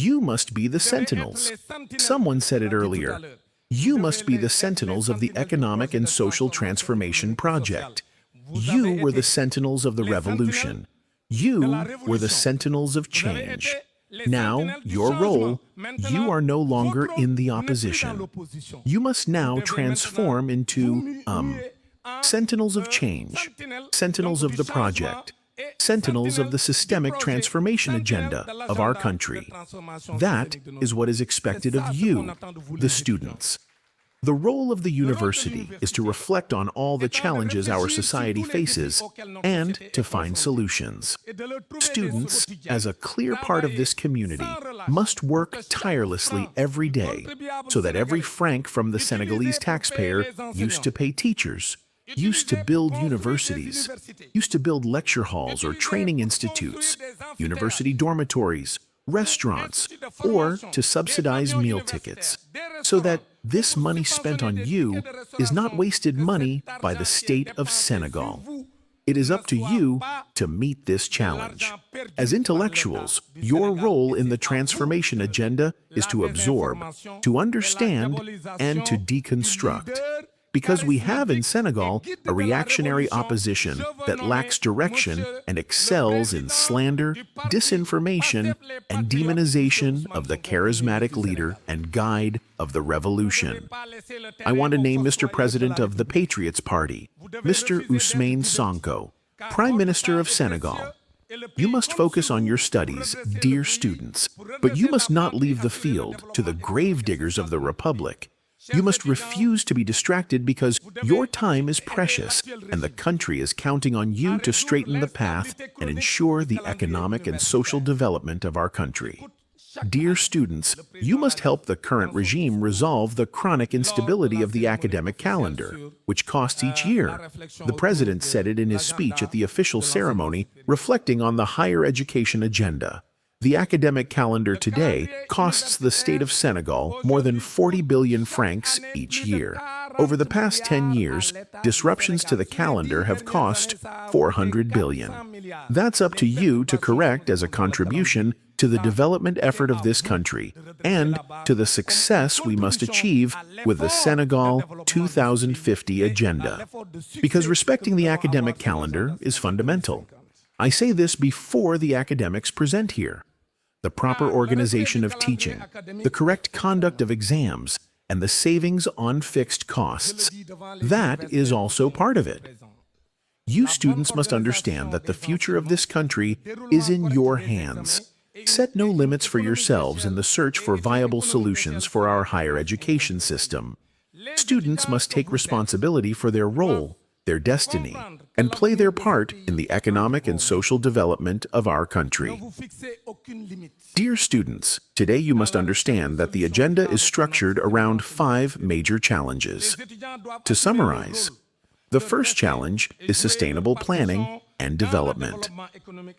You must be the sentinels. Someone said it earlier. You must be the sentinels of the economic and social transformation project. You were the sentinels of the revolution. You were the sentinels of change. Now, your role, you are no longer in the opposition. You must now transform into, sentinels of change, sentinels of the project, sentinels of the systemic transformation agenda of our country. That is what is expected of you, the students. The role of the university is to reflect on all the challenges our society faces and to find solutions. Students, as a clear part of this community, must work tirelessly every day so that every franc from the Senegalese taxpayer used to pay teachers, used to build universities, used to build lecture halls or training institutes, university dormitories, restaurants, or to subsidize meal tickets, so that this money spent on you is not wasted money by the state of Senegal. It is up to you to meet this challenge. As intellectuals, your role in the transformation agenda is to absorb, to understand, and to deconstruct. Because we have in Senegal a reactionary opposition that lacks direction and excels in slander, disinformation, and demonization of the charismatic leader and guide of the revolution. I want to name Mr. President of the Patriots Party, Mr. Ousmane Sonko, Prime Minister of Senegal. You must focus on your studies, dear students, but you must not leave the field to the gravediggers of the Republic. You must refuse to be distracted because your time is precious and the country is counting on you to straighten the path and ensure the economic and social development of our country. Dear students, you must help the current regime resolve the chronic instability of the academic calendar, which costs each year. The president said it in his speech at the official ceremony, reflecting on the higher education agenda. The academic calendar today costs the state of Senegal more than 40 billion francs each year. Over the past 10 years, disruptions to the calendar have cost 400 billion. That's up to you to correct as a contribution to the development effort of this country and to the success we must achieve with the Senegal 2050 agenda. Because respecting the academic calendar is fundamental. I say this before the academics present here. The proper organization of teaching, the correct conduct of exams, and the savings on fixed costs. That is also part of it. You students must understand that the future of this country is in your hands. Set no limits for yourselves in the search for viable solutions for our higher education system. Students must take responsibility for their role, their destiny, and play their part in the economic and social development of our country. Dear students, today you must understand that the agenda is structured around 5 major challenges. To summarize, the first challenge is sustainable planning and development.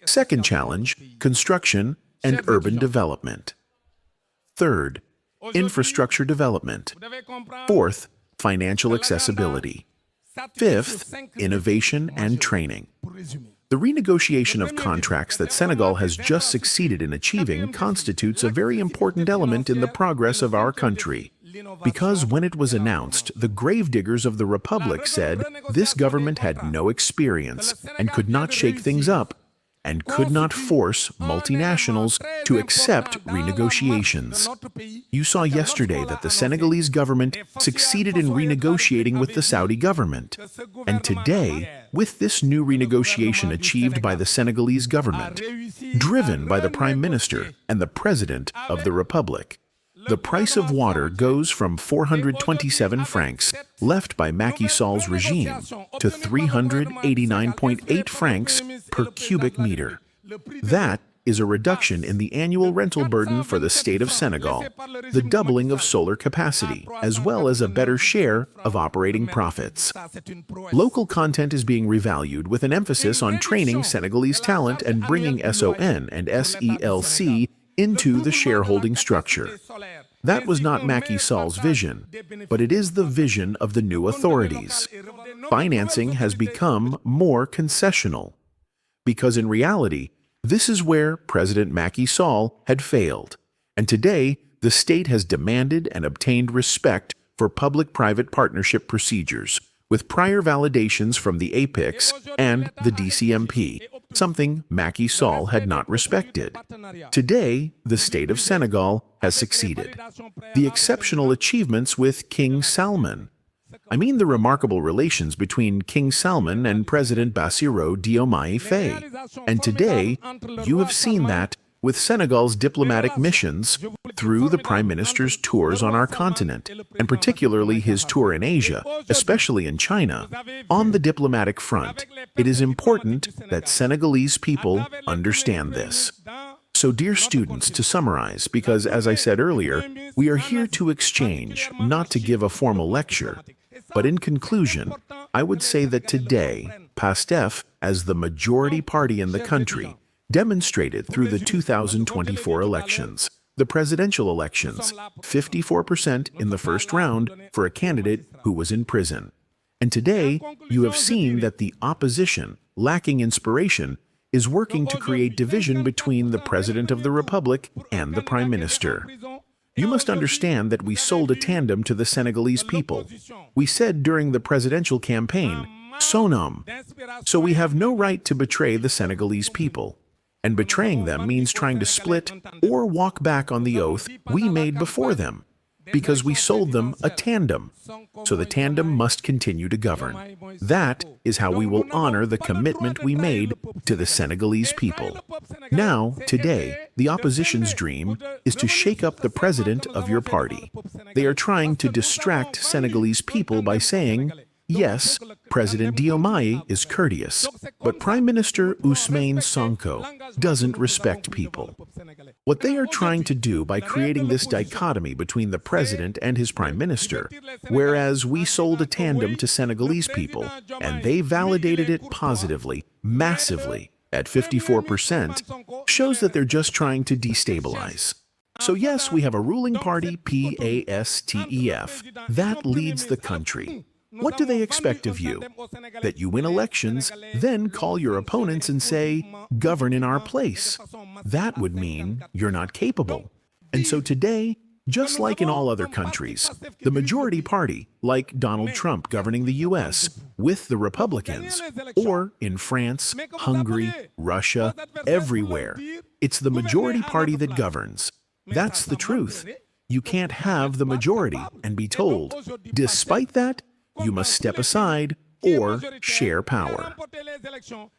Second challenge, construction and urban development. Third, infrastructure development. Fourth, financial accessibility. Fifth, innovation and training. The renegotiation of contracts that Senegal has just succeeded in achieving constitutes a very important element in the progress of our country. Because when it was announced, the gravediggers of the Republic said this government had no experience and could not shake things up, and could not force multinationals to accept renegotiations. You saw yesterday that the Senegalese government succeeded in renegotiating with the Saudi government. And today, with this new renegotiation achieved by the Senegalese government, driven by the Prime Minister and the President of the Republic, the price of water goes from 427 francs left by Macky Sall's regime to 389.8 francs per cubic meter. That is a reduction in the annual rental burden for the state of Senegal, the doubling of solar capacity, as well as a better share of operating profits. Local content is being revalued with an emphasis on training Senegalese talent and bringing SON and SELC into the shareholding structure. That was not Macky Sall's vision, but it is the vision of the new authorities. Financing has become more concessional, because in reality, this is where President Macky Sall had failed. And today, the state has demanded and obtained respect for public-private partnership procedures, with prior validations from the APIX and the DCMP, something Macky Sall had not respected. Today, the state of Senegal has succeeded. The exceptional achievements with King Salman. I mean the remarkable relations between King Salman and President Bassirou Diomaye Faye. And today, you have seen that with Senegal's diplomatic missions through the Prime Minister's tours on our continent, and particularly his tour in Asia, especially in China. On the diplomatic front, it is important that Senegalese people understand this. So, dear students, to summarize, because as I said earlier, we are here to exchange, not to give a formal lecture. But in conclusion, I would say that today, PASTEF, as the majority party in the country, demonstrated through the 2024 elections, the presidential elections, 54% in the first round for a candidate who was in prison. And today, you have seen that the opposition, lacking inspiration, is working to create division between the President of the Republic and the Prime Minister. You must understand that we sold a tandem to the Senegalese people. We said during the presidential campaign, "Sonam." So we have no right to betray the Senegalese people. And betraying them means trying to split or walk back on the oath we made before them, because we sold them a tandem. So the tandem must continue to govern. That is how we will honor the commitment we made to the Senegalese people. Now, today, the opposition's dream is to shake up the president of your party. They are trying to distract Senegalese people by saying, yes, President Diomaye is courteous, but Prime Minister Ousmane Sonko doesn't respect people. What they are trying to do by creating this dichotomy between the president and his prime minister, whereas we sold a tandem to Senegalese people, and they validated it positively, massively, at 54%, shows that they're just trying to destabilize. So yes, we have a ruling party, PASTEF, that leads the country. What do they expect of you? That you win elections, then call your opponents and say, govern in our place. That would mean you're not capable. And so today, just like in all other countries, the majority party, like Donald Trump governing the US, with the Republicans, or in France, Hungary, Russia, everywhere, it's the majority party that governs. That's the truth. You can't have the majority and be told, despite that, you must step aside or share power.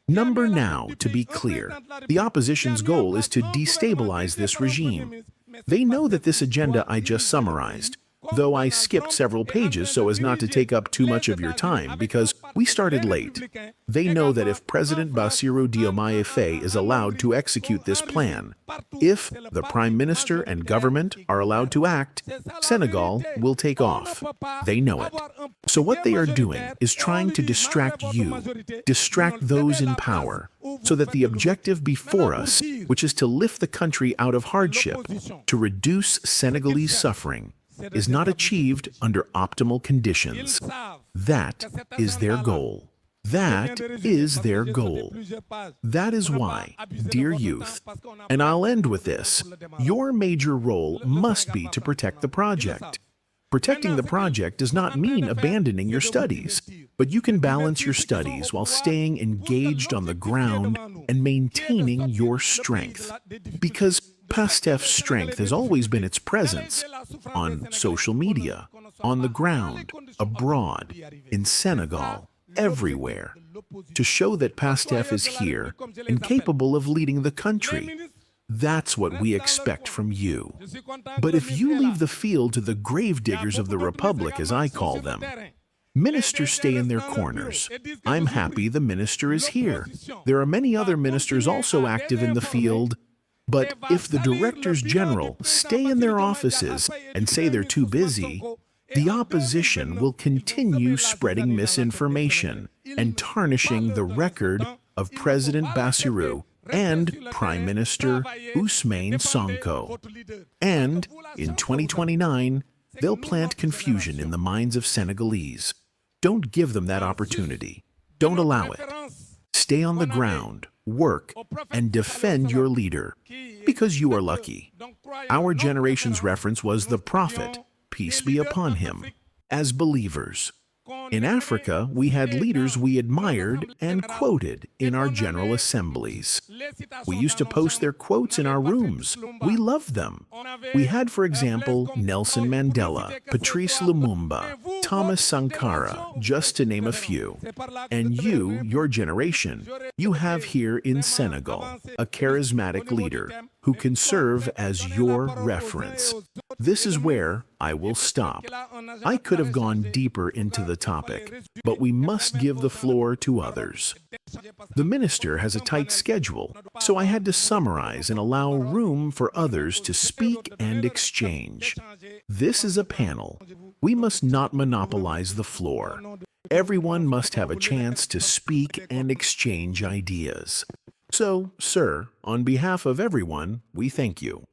Number now, to be clear, the opposition's goal is to destabilize this regime. They know that this agenda I just summarized, though I skipped several pages so as not to take up too much of your time because we started late. They know that if President Bassirou Diomaye Faye is allowed to execute this plan, if the Prime Minister and government are allowed to act, Senegal will take off. They know it. So what they are doing is trying to distract you, distract those in power, so that the objective before us, which is to lift the country out of hardship, to reduce Senegalese suffering, is not achieved under optimal conditions. That is their goal. That is their goal. That is why, dear youth, and I'll end with this, your major role must be to protect the project. Protecting the project does not mean abandoning your studies, but you can balance your studies while staying engaged on the ground and maintaining your strength. Because PASTEF's strength has always been its presence on social media, on the ground, abroad, in Senegal, everywhere, to show that PASTEF is here and capable of leading the country. That's what we expect from you. But if you leave the field to the gravediggers of the Republic, as I call them, ministers stay in their corners. I'm happy the minister is here. There are many other ministers also active in the field. But if the directors general stay in their offices and say they're too busy, the opposition will continue spreading misinformation and tarnishing the record of President Bassirou and Prime Minister Ousmane Sonko. And in 2029, they'll plant confusion in the minds of Senegalese. Don't give them that opportunity. Don't allow it. Stay on the ground. work, and defend your leader, because you are lucky. Our generation's reference was the prophet, peace be upon him, as believers. In Africa, we had leaders we admired and quoted in our general assemblies. We used to post their quotes in our rooms. We loved them. We had, for example, Nelson Mandela, Patrice Lumumba, Thomas Sankara, just to name a few. And you, your generation, you have here in Senegal a charismatic leader who can serve as your reference. This is where I will stop. I could have gone deeper into the topic, but we must give the floor to others. The minister has a tight schedule, so I had to summarize and allow room for others to speak and exchange. This is a panel. We must not monopolize the floor. Everyone must have a chance to speak and exchange ideas. So, sir, on behalf of everyone, we thank you.